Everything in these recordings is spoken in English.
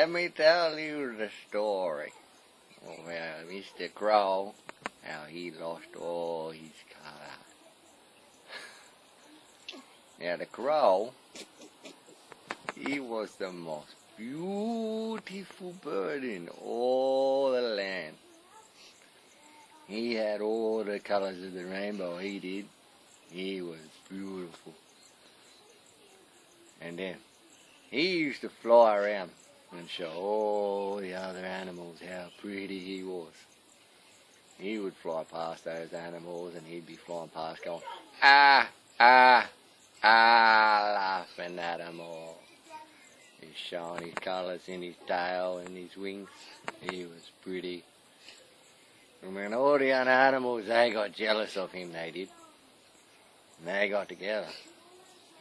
Let me tell you the story about Mr. Crow, how he lost all his colour. Now the crow, he was the most beautiful bird in all the land. He had all the colours of the rainbow, he did. He was beautiful. And then he used to fly around and show all the other animals how pretty he was. He would fly past those animals and he'd be flying past going, ah, ah, ah, laughing at them all. He's showing his colours in his tail and his wings. He was pretty. And when all the other animals, they got jealous of him, they did. And they got together.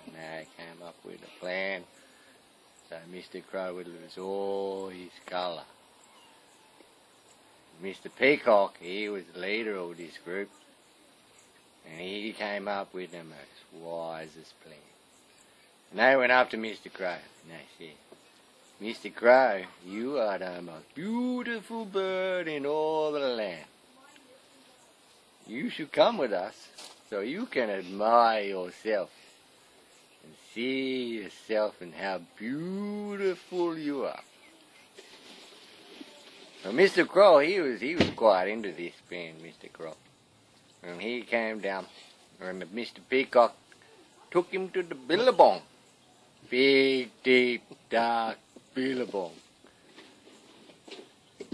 And they came up with a plan so Mr. Crow would lose all his colour. Mr. Peacock, he was the leader of this group. And he came up with the most wisest plan. And they went up to Mr. Crow and they said, Mr. Crow, you are the most beautiful bird in all the land. You should come with us so you can admire yourself and see yourself and how beautiful you are. So Mr. Crow, he was quite into this band, Mr. Crow. And he came down and Mr. Peacock took him to the billabong. Big, deep, dark billabong.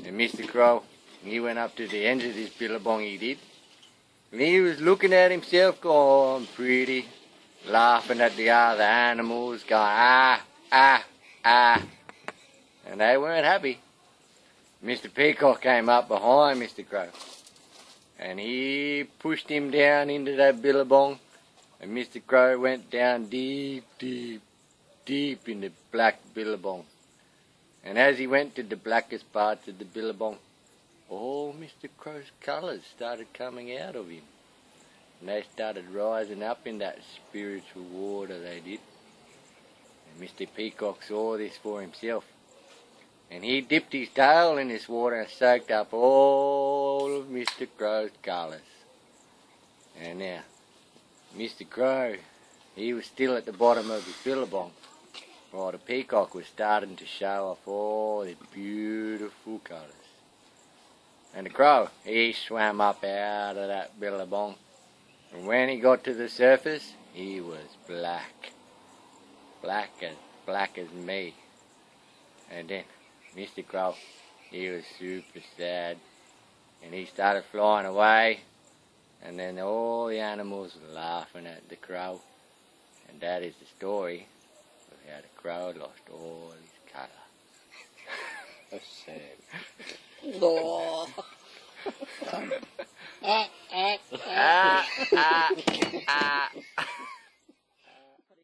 And Mr. Crow, he went up to the end of this billabong, he did. And he was looking at himself going, oh, I'm pretty. Laughing at the other animals, going, ah, ah, ah. And they weren't happy. Mr. Peacock came up behind Mr. Crow. And he pushed him down into that billabong. And Mr. Crow went down deep, deep, deep in the black billabong. And as he went to the blackest parts of the billabong, all Mr. Crow's colours started coming out of him. And they started rising up in that spiritual water, they did. And Mr. Peacock saw this for himself. And he dipped his tail in this water and soaked up all of Mr. Crow's colours. And now, Mr. Crow, he was still at the bottom of his billabong, while the peacock was starting to show off all the beautiful colours. And the crow, he swam up out of that billabong. And when he got to the surface, he was black. Black as me. And then Mr. Crow, he was super sad. And he started flying away. And then all the animals were laughing at the crow. And that is the story of how the crow lost all his colour. That's sad. Oh. Ah, ah, ah, ah.